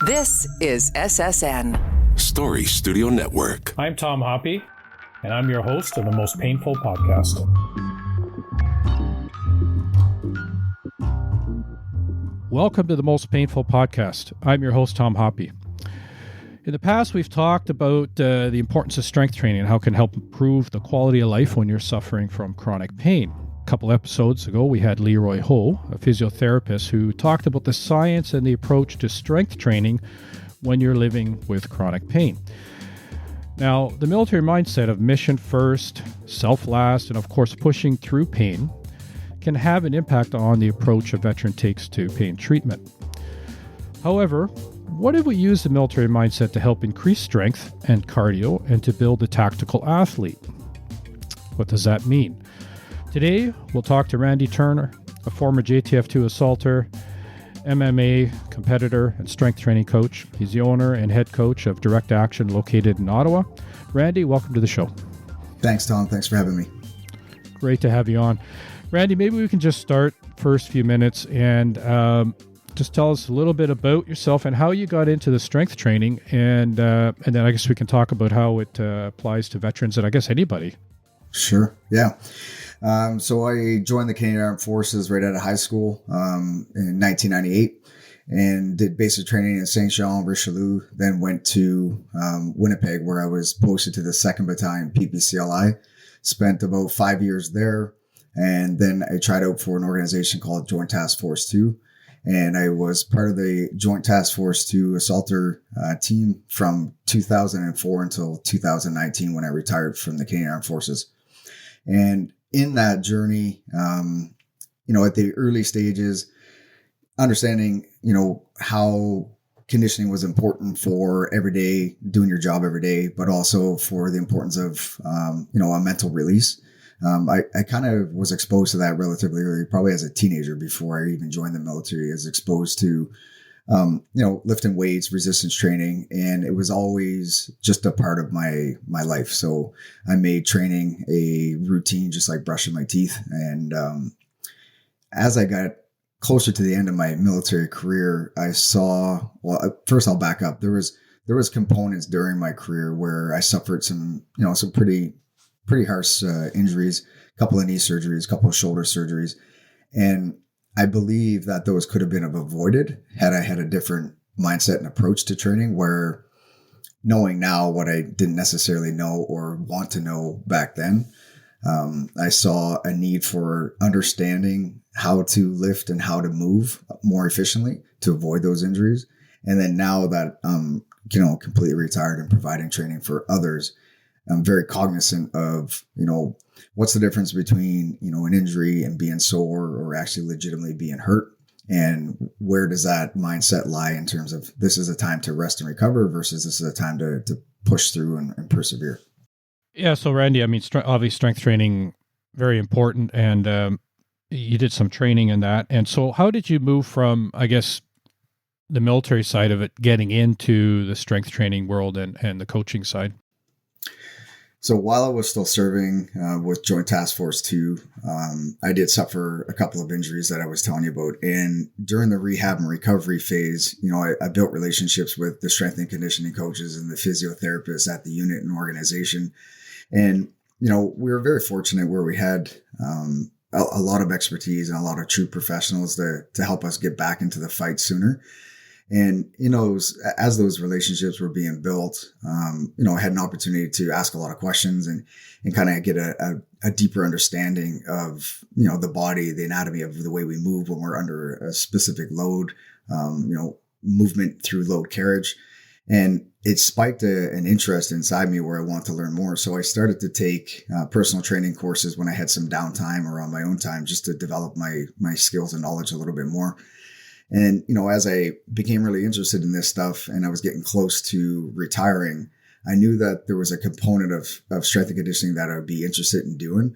This is SSN Story Studio Network. I'm Tom Hoppe, and I'm your host of the Most Painful Podcast. Welcome to the Most Painful Podcast. I'm your host, Tom Hoppe. In the past, we've talked about the importance of strength training and how it can help improve the quality of life when you're suffering from chronic pain. A couple episodes ago, we had Leroy Ho, a physiotherapist, who talked about the science and the approach to strength training when you're living with chronic pain. Now, the military mindset of mission first, self last, and of course pushing through pain can have an impact on the approach a veteran takes to pain treatment. However, what if we use the military mindset to help increase strength and cardio and to build a tactical athlete? What does that mean? Today, we'll talk to Randy Turner, a former JTF2 assaulter, MMA competitor, and strength training coach. He's the owner and head coach of Direct Action located in Ottawa. Randy, welcome to the show. Thanks, Tom. Thanks for having me. Great to have you on. Randy, maybe we can just start first few minutes and just tell us a little bit about yourself and how you got into the strength training, and then I guess we can talk about how it applies to veterans and I guess anybody. Sure. Yeah. So I joined the Canadian Armed Forces right out of high school in 1998 and did basic training in Saint Jean, Richelieu, then went to Winnipeg where I was posted to the 2nd Battalion PPCLI, spent about 5 years there. And then I tried out for an organization called Joint Task Force 2. And I was part of the Joint Task Force 2 assaulter team from 2004 until 2019 when I retired from the Canadian Armed Forces. And in that journey, at the early stages, understanding, how conditioning was important for every day, doing your job every day, but also for the importance of, a mental release. I kind of was exposed to that relatively early, probably as a teenager before I even joined the military. I was exposed to, lifting weights, resistance training, and it was always just a part of my life. So I made training a routine, just like brushing my teeth. And as I got closer to the end of my military career, I saw, first I'll back up. There was components during my career where I suffered some pretty harsh injuries, a couple of knee surgeries, a couple of shoulder surgeries. And I believe that those could have been avoided had I had a different mindset and approach to training, where knowing now what I didn't necessarily know or want to know back then, I saw a need for understanding how to lift and how to move more efficiently to avoid those injuries. And then now that I'm, completely retired and providing training for others, I'm very cognizant of, what's the difference between, an injury and being sore or actually legitimately being hurt. And where does that mindset lie in terms of this is a time to rest and recover versus this is a time to push through and persevere. Yeah. So Randy, obviously strength training, very important. And you did some training in that. And so how did you move from, I guess, the military side of it, getting into the strength training world and the coaching side? So while I was still serving with Joint Task Force 2, I did suffer a couple of injuries that I was telling you about. And during the rehab and recovery phase, I built relationships with the strength and conditioning coaches and the physiotherapists at the unit and organization. And, we were very fortunate where we had a lot of expertise and a lot of true professionals to help us get back into the fight sooner. And, as those relationships were being built, I had an opportunity to ask a lot of questions and kind of get a deeper understanding of, the body, the anatomy of the way we move when we're under a specific load, movement through load carriage. And it spiked an interest inside me where I want to learn more. So I started to take personal training courses when I had some downtime or on my own time just to develop my skills and knowledge a little bit more. And, as I became really interested in this stuff and I was getting close to retiring, I knew that there was a component of strength and conditioning that I would be interested in doing.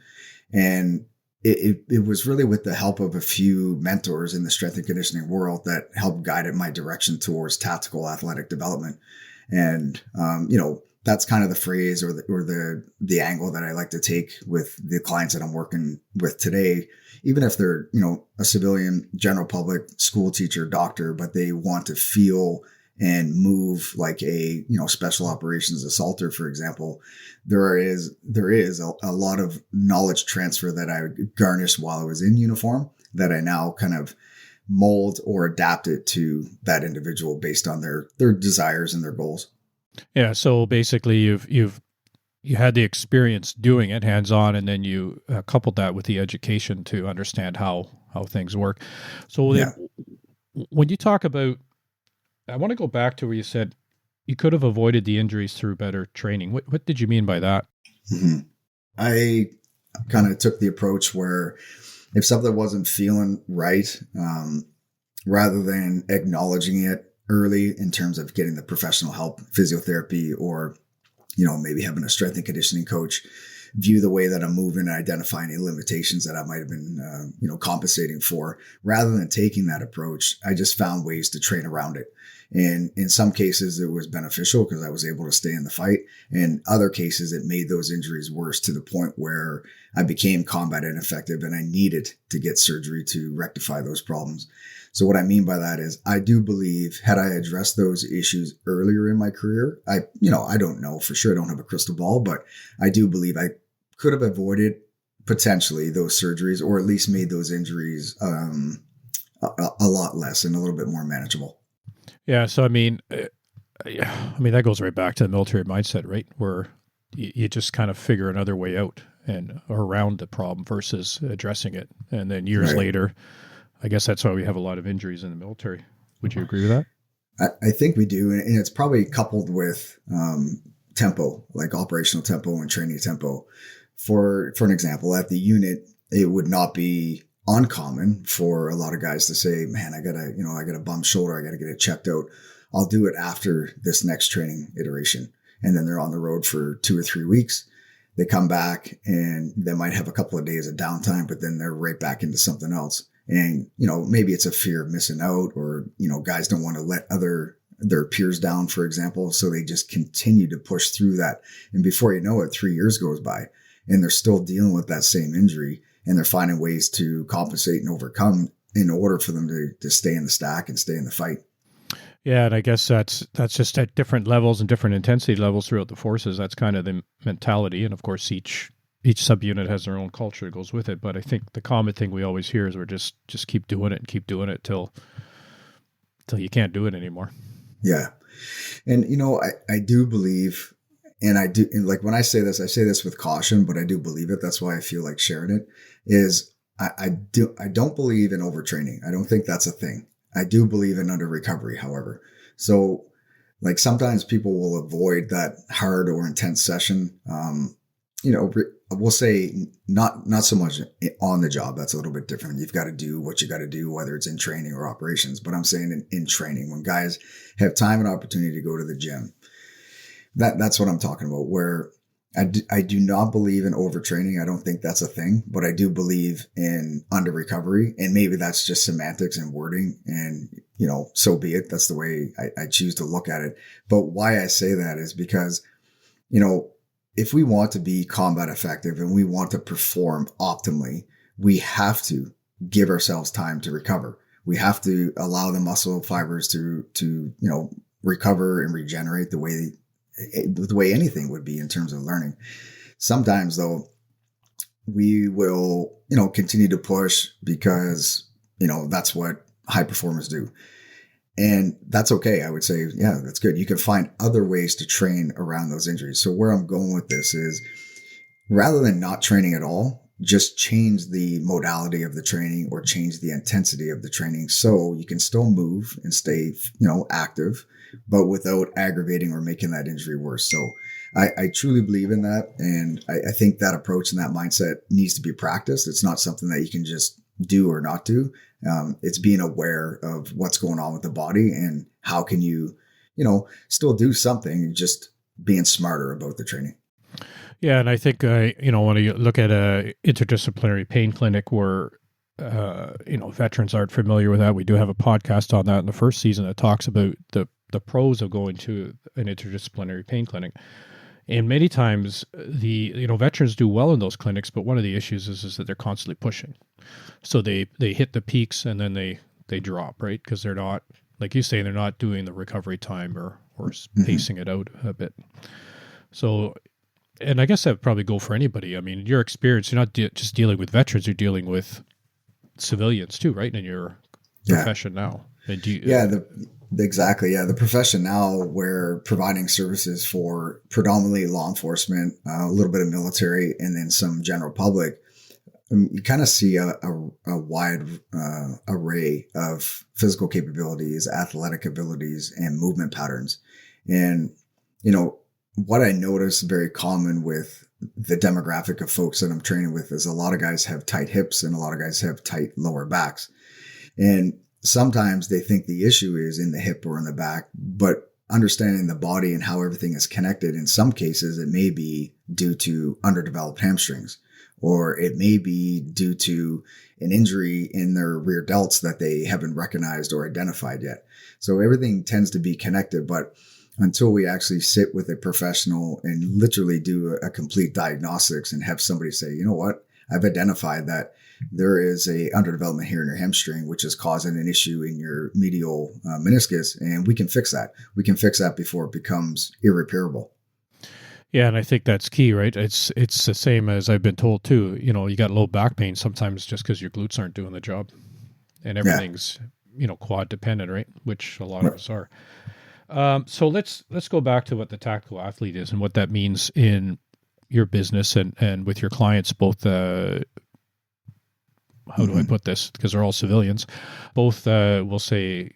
And it was really with the help of a few mentors in the strength and conditioning world that helped guide my direction towards tactical athletic development. And, that's kind of the phrase or the angle that I like to take with the clients that I'm working with today, even if they're, a civilian, general public, school teacher, doctor, but they want to feel and move like a, special operations assaulter, for example, there is a lot of knowledge transfer that I garnished while I was in uniform that I now kind of mold or adapt it to that individual based on their desires and their goals. Yeah. So basically you had the experience doing it hands on, and then you coupled that with the education to understand how things work. So then, when you talk about, I want to go back to where you said you could have avoided the injuries through better training. What did you mean by that? Mm-hmm. I kind of took the approach where if something wasn't feeling right, rather than acknowledging it early in terms of getting the professional help, physiotherapy, or, maybe having a strength and conditioning coach view the way that I'm moving and identify any limitations that I might have been, compensating for. Rather than taking that approach, I just found ways to train around it. And in some cases, it was beneficial because I was able to stay in the fight. In other cases, it made those injuries worse to the point where I became combat ineffective and I needed to get surgery to rectify those problems. So what I mean by that is I do believe had I addressed those issues earlier in my career, I don't know for sure. I don't have a crystal ball, but I do believe I could have avoided potentially those surgeries, or at least made those injuries a lot less and a little bit more manageable. Yeah. So, I mean, that goes right back to the military mindset, right? Where you just kind of figure another way out and around the problem versus addressing it. And then years later, I guess that's why we have a lot of injuries in the military. Would you agree with that? I think we do. And it's probably coupled with tempo, like operational tempo and training tempo. For an example, at the unit, it would not be uncommon for a lot of guys to say, man, I got a bum shoulder. I got to get it checked out. I'll do it after this next training iteration. And then they're on the road for 2 or 3 weeks. They come back and they might have a couple of days of downtime, but then they're right back into something else. And, maybe it's a fear of missing out, or, guys don't want to let their peers down, for example. So they just continue to push through that. And before you know it, 3 years goes by and they're still dealing with that same injury, and they're finding ways to compensate and overcome in order for them to stay in the stack and stay in the fight. Yeah. And I guess that's just at different levels and different intensity levels throughout the forces. That's kind of the mentality. And of course, each subunit has their own culture that goes with it. But I think the common thing we always hear is we're just keep doing it and keep doing it till you can't do it anymore. Yeah. And, I do believe, and like when I say this with caution, but I do believe it. That's why I feel like sharing it is I don't believe in overtraining. I don't think that's a thing. I do believe in under recovery, however. So like sometimes people will avoid that hard or intense session. We'll say not so much on the job. That's a little bit different. You've got to do what you got to do, whether it's in training or operations. But I'm saying in training, when guys have time and opportunity to go to the gym, that's what I'm talking about, where I do not believe in overtraining. I don't think that's a thing, but I do believe in under recovery. And maybe that's just semantics and wording, and, so be it. That's the way I choose to look at it. But why I say that is because, if we want to be combat effective and we want to perform optimally, we have to give ourselves time to recover. We have to allow the muscle fibers to recover and regenerate the way anything would be in terms of learning. Sometimes though, we will, continue to push because, that's what high performers do. And that's okay. I would say, yeah, that's good. You can find other ways to train around those injuries. So where I'm going with this is, rather than not training at all, just change the modality of the training or change the intensity of the training so you can still move and stay, active, but without aggravating or making that injury worse. So I truly believe in that. And I think that approach and that mindset needs to be practiced. It's not something that you can just do or not do. It's being aware of what's going on with the body and how can you, still do something, just being smarter about the training. Yeah. And I think, when you look at a interdisciplinary pain clinic where, veterans aren't familiar with that, we do have a podcast on that in the first season that talks about the pros of going to an interdisciplinary pain clinic. And many times veterans do well in those clinics, but one of the issues is that they're constantly pushing. So they hit the peaks and then they drop, right? Because they're not like you say, they're not doing the recovery time or pacing it out a bit. So, and I guess that would probably go for anybody. I mean, your experience, you're not just dealing with veterans, you're dealing with civilians too, right? In your profession now. And exactly. Yeah. The profession now, we're providing services for predominantly law enforcement, a little bit of military, and then some general public. You kind of see a wide array of physical capabilities, athletic abilities, and movement patterns. And, what I notice very common with the demographic of folks that I'm training with is a lot of guys have tight hips and a lot of guys have tight lower backs. And sometimes they think the issue is in the hip or in the back, but understanding the body and how everything is connected, in some cases, it may be due to underdeveloped hamstrings, or it may be due to an injury in their rear delts that they haven't recognized or identified yet. So everything tends to be connected, but until we actually sit with a professional and literally do a complete diagnostics and have somebody say, you know what, I've identified that there is a underdevelopment here in your hamstring, which is causing an issue in your medial meniscus, and we can fix that. We can fix that before it becomes irreparable. Yeah, and I think that's key, right? It's the same as I've been told too. You got low back pain sometimes just because your glutes aren't doing the job, and everything's quad dependent, right? Which a lot of us are. So let's go back to what the tactical athlete is and what that means in your business and with your clients, both, how do I put this? Because they're all civilians, both, we'll say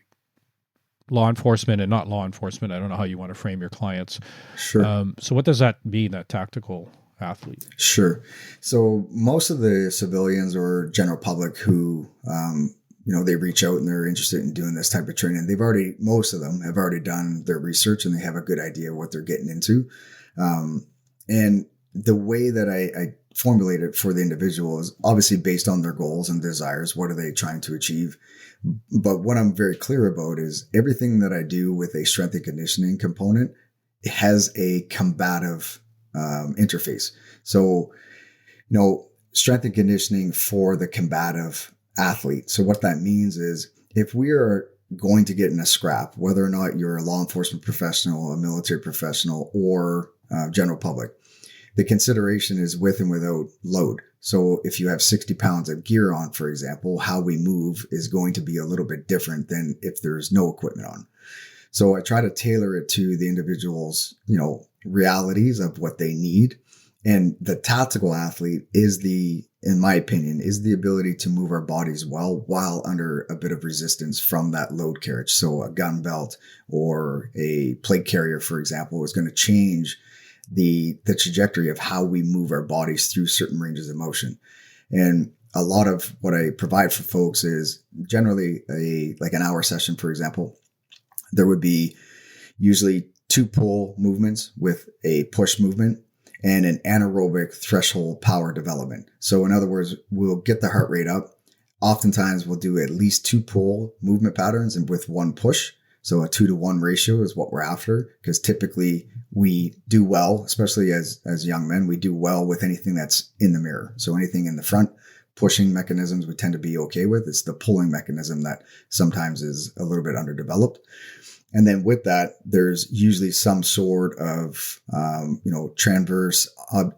law enforcement and not law enforcement. I don't know how you want to frame your clients. Sure. So what does that mean, that tactical athlete? Sure. So most of the civilians or general public who, they reach out and they're interested in doing this type of training, most of them have already done their research and they have a good idea what they're getting into. And the way that I formulate it for the individual is obviously based on their goals and desires. What are they trying to achieve? But what I'm very clear about is everything that I do with a strength and conditioning component has a combative interface. So, strength and conditioning for the combative athlete. So what that means is if we are going to get in a scrap, whether or not you're a law enforcement professional, a military professional, or general public, the consideration is with and without load. So if you have 60 pounds of gear on, for example, how we move is going to be a little bit different than if there's no equipment on. So I try to tailor it to the individual's, realities of what they need. And the tactical athlete in my opinion, is the ability to move our bodies well while under a bit of resistance from that load carriage. So a gun belt or a plate carrier, for example, is going to change the trajectory of how we move our bodies through certain ranges of motion. And a lot of what I provide for folks is generally like an hour session, for example. There would be usually 2 pull movements with a push movement and an anaerobic threshold power development. So in other words, we'll get the heart rate up. Oftentimes we'll do at least 2 pull movement patterns and with 1 push. So a 2-to-1 ratio is what we're after, because typically we do well, especially as young men, we do well with anything that's in the mirror. So anything in the front, pushing mechanisms we tend to be okay with. It's the pulling mechanism that sometimes is a little bit underdeveloped. And then with that, there's usually some sort of, transverse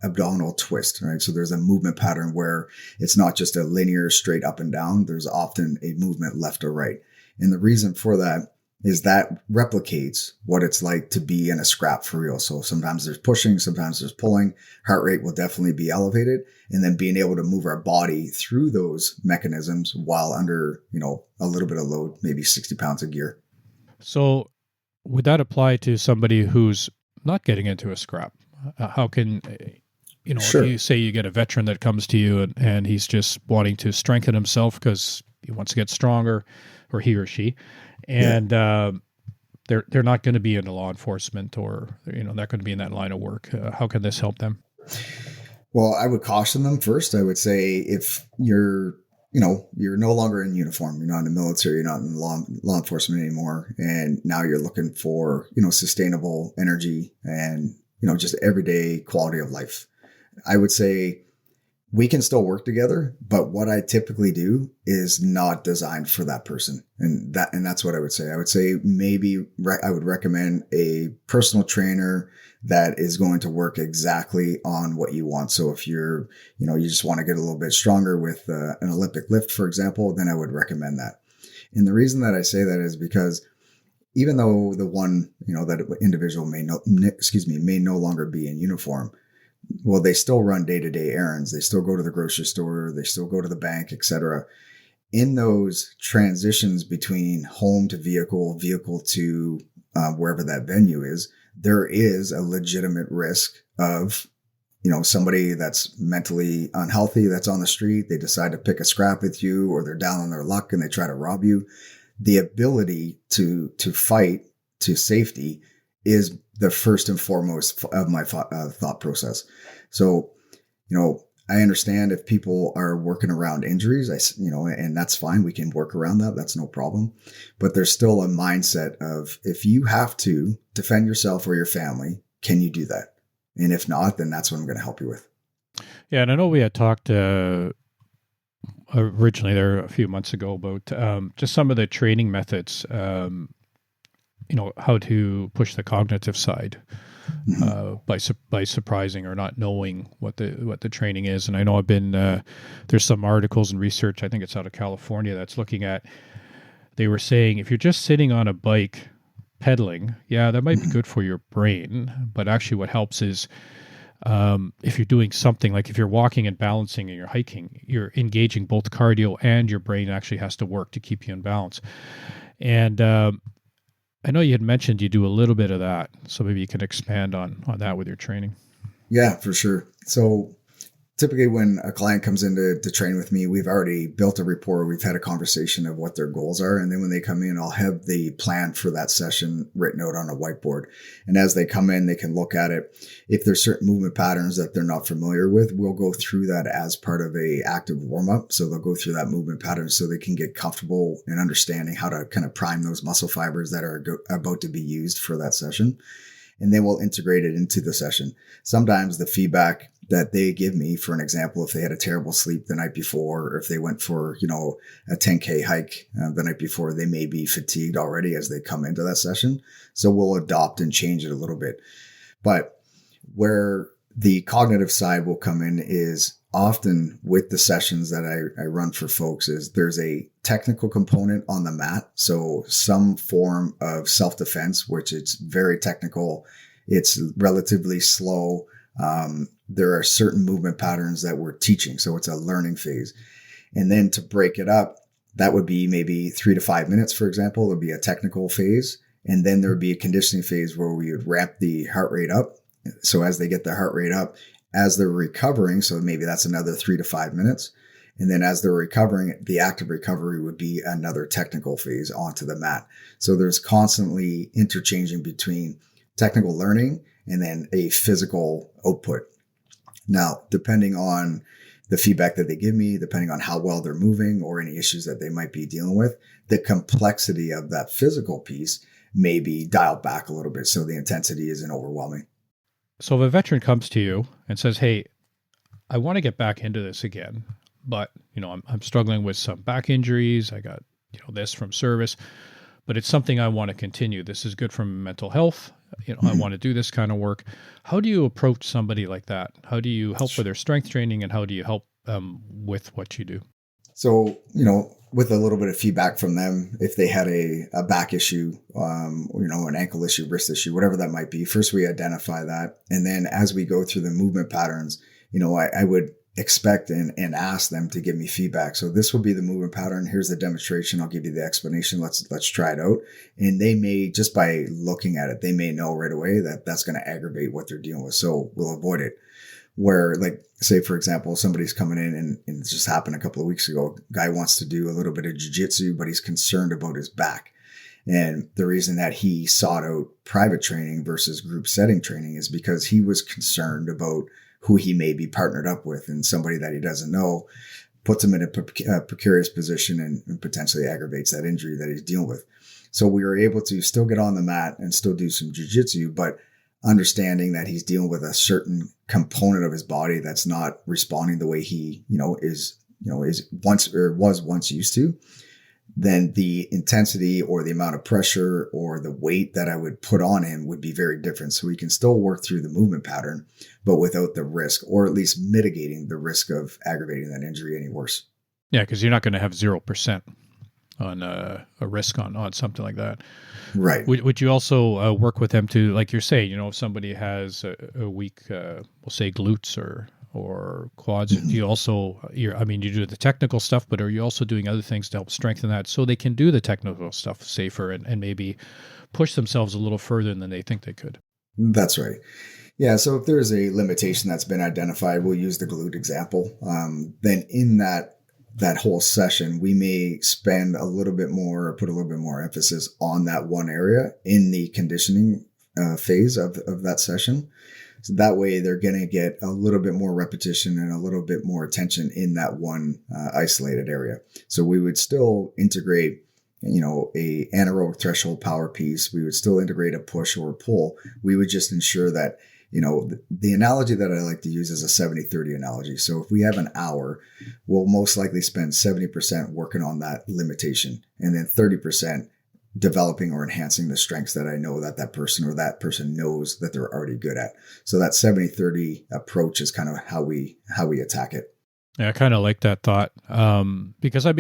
abdominal twist, right? So there's a movement pattern where it's not just a linear straight up and down. There's often a movement left or right. And the reason for that is that replicates what it's like to be in a scrap for real. So sometimes there's pushing, sometimes there's pulling. Heart rate will definitely be elevated. And then being able to move our body through those mechanisms while under, a little bit of load, maybe 60 pounds of gear. So would that apply to somebody who's not getting into a scrap? How can, Sure. If you say you get a veteran that comes to you and he's just wanting to strengthen himself because he wants to get stronger, or he or she, and they're not going to be into law enforcement or, not going to be in that line of work. How can this help them? Well, I would caution them first. I would say if you're no longer in uniform, you're not in the military, you're not in law enforcement anymore, and now you're looking for, sustainable energy and, just everyday quality of life. I would say we can still work together, but what I typically do is not designed for that person. And that's what I would say. I would say maybe I would recommend a personal trainer that is going to work exactly on what you want. So if you just want to get a little bit stronger with an Olympic lift, for example, then I would recommend that. And the reason that I say that is because even though the one, that individual may no longer be in uniform, well, they still run day-to-day errands. They still go to the grocery store. They still go to the bank, etc. In those transitions between home to vehicle to wherever that venue is, there is a legitimate risk of, somebody that's mentally unhealthy that's on the street. They decide to pick a scrap with you, or they're down on their luck and they try to rob you. The ability to fight to safety is the first and foremost of my thought process. So, I understand if people are working around injuries, and that's fine. We can work around that. That's no problem. But there's still a mindset of, if you have to defend yourself or your family, can you do that? And if not, then that's what I'm going to help you with. Yeah. And I know we had talked originally there a few months ago about just some of the training methods, how to push the cognitive side by surprising or not knowing what the training is. And I know I've been there's some articles and research, I think it's out of California, that's looking at, they were saying if you're just sitting on a bike pedaling, yeah, that might be good for your brain, but actually what helps is if you're doing something like if you're walking and balancing and you're hiking, you're engaging both cardio and your brain actually has to work to keep you in balance. And I know you had mentioned you do a little bit of that, so maybe you can expand on that with your training. Yeah, for sure. So typically when a client comes in to train with me, we've already built a rapport. We've had a conversation of what their goals are. And then when they come in, I'll have the plan for that session written out on a whiteboard. And as they come in, they can look at it. If there's certain movement patterns that they're not familiar with, we'll go through that as part of a active warm-up. So they'll go through that movement pattern so they can get comfortable in understanding how to kind of prime those muscle fibers that are about to be used for that session. And then we'll integrate it into the session. Sometimes the feedback that they give me, for an example, if they had a terrible sleep the night before, or if they went for, a 10K hike the night before, they may be fatigued already as they come into that session. So we'll adopt and change it a little bit. But where the cognitive side will come in is often with the sessions that I run for folks is there's a technical component on the mat. So some form of self-defense, which it's very technical. It's relatively slow. There are certain movement patterns that we're teaching. So it's a learning phase. And then to break it up, that would be maybe 3 to 5 minutes, for example. There'd be a technical phase. And then there would be a conditioning phase where we would ramp the heart rate up. So as they get their heart rate up, as they're recovering, so maybe that's another 3 to 5 minutes. And then as they're recovering, the active recovery would be another technical phase onto the mat. So there's constantly interchanging between technical learning and then a physical output. Now, depending on the feedback that they give me, depending on how well they're moving or any issues that they might be dealing with, the complexity of that physical piece may be dialed back a little bit so the intensity isn't overwhelming. So if a veteran comes to you and says, hey, I want to get back into this again, but I'm struggling with some back injuries. I got this from service, but it's something I want to continue. This is good for mental health. I want to do this kind of work. How do you approach somebody like that? How do you help with their strength training, and how do you help with what you do? So, with a little bit of feedback from them, if they had a back issue, an ankle issue, wrist issue, whatever that might be, first we identify that. And then as we go through the movement patterns, I would expect and ask them to give me feedback. So this will be the movement pattern. Here's the demonstration. I'll give you the explanation. Let's try it out. And they may, just by looking at it, they may know right away that that's going to aggravate what they're dealing with. So we'll avoid it. Where, like, say, for example, somebody's coming in and it just happened a couple of weeks ago. Guy wants to do a little bit of jiu-jitsu, but he's concerned about his back. And the reason that he sought out private training versus group setting training is because he was concerned about who he may be partnered up with, and somebody that he doesn't know puts him in a precarious position and potentially aggravates that injury that he's dealing with. So we were able to still get on the mat and still do some jiu-jitsu, but understanding that he's dealing with a certain component of his body that's not responding the way he, is once or was once used to, then the intensity or the amount of pressure or the weight that I would put on him would be very different. So we can still work through the movement pattern, but without the risk, or at least mitigating the risk of aggravating that injury any worse. Yeah, because you're not going to have 0% on a risk on something like that. Right. Would you also work with them to, like you're saying, if somebody has a weak, we'll say glutes or quads, do you also, you do the technical stuff, but are you also doing other things to help strengthen that so they can do the technical stuff safer and maybe push themselves a little further than they think they could? That's right. Yeah. So if there's a limitation that's been identified, we'll use the glute example. Then in that whole session, we may spend a little bit more, or put a little bit more emphasis on that one area in the conditioning phase of that session. So that way they're going to get a little bit more repetition and a little bit more attention in that one isolated area. So we would still integrate, a anaerobic threshold power piece. We would still integrate a push or a pull. We would just ensure that, the analogy that I like to use is a 70-30 analogy. So if we have an hour, we'll most likely spend 70% working on that limitation and then 30% developing or enhancing the strengths that I know that person knows that they're already good at. So that 70-30 approach is kind of how we attack it. Yeah, I kind of like that thought because I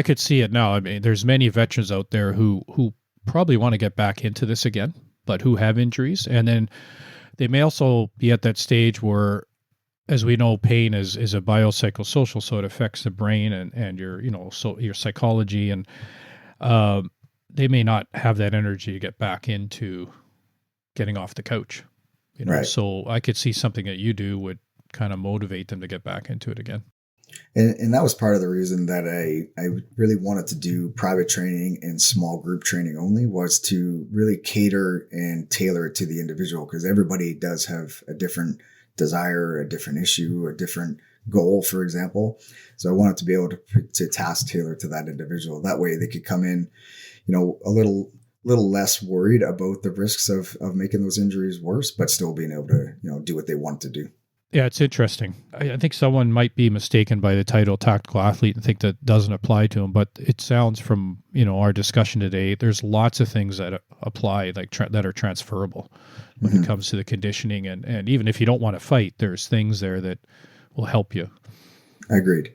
could see it now. There's many veterans out there who probably want to get back into this again, but who have injuries, and then they may also be at that stage where, as we know, pain is a biopsychosocial, so it affects the brain and your your psychology, and they may not have that energy to get back into getting off the couch. Right. So I could see something that you do would kind of motivate them to get back into it again. And that was part of the reason that I really wanted to do private training and small group training only, was to really cater and tailor it to the individual, because everybody does have a different desire, a different issue, a different goal, for example. So I wanted to be able to task tailor to that individual. That way they could come in, a little less worried about the risks of making those injuries worse, but still being able to, do what they want to do. Yeah, it's interesting. I think someone might be mistaken by the title tactical athlete and think that doesn't apply to them, but it sounds from, our discussion today, there's lots of things that apply, like that are transferable when it comes to the conditioning. And even if you don't want to fight, there's things there that will help you. Agreed.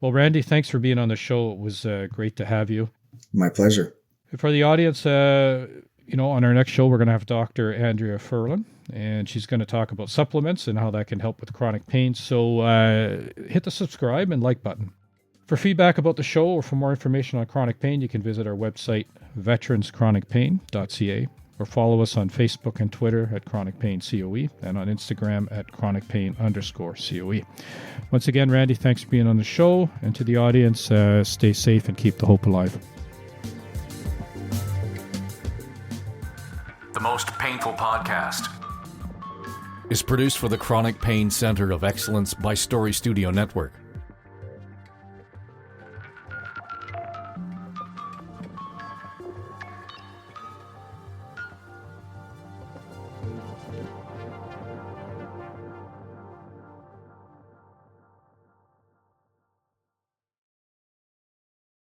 Well, Randy, thanks for being on the show. It was great to have you. My pleasure. For the audience, on our next show, we're going to have Dr. Andrea Furlan, and she's going to talk about supplements and how that can help with chronic pain. So hit the subscribe and like button. For feedback about the show or for more information on chronic pain, you can visit our website, veteranschronicpain.ca, or follow us on Facebook and Twitter at Chronic Pain COE, and on Instagram at chronicpain_COE. Once again, Randy, thanks for being on the show. And to the audience, stay safe and keep the hope alive. The Most Painful Podcast is produced for the Chronic Pain Center of Excellence by Story Studio Network.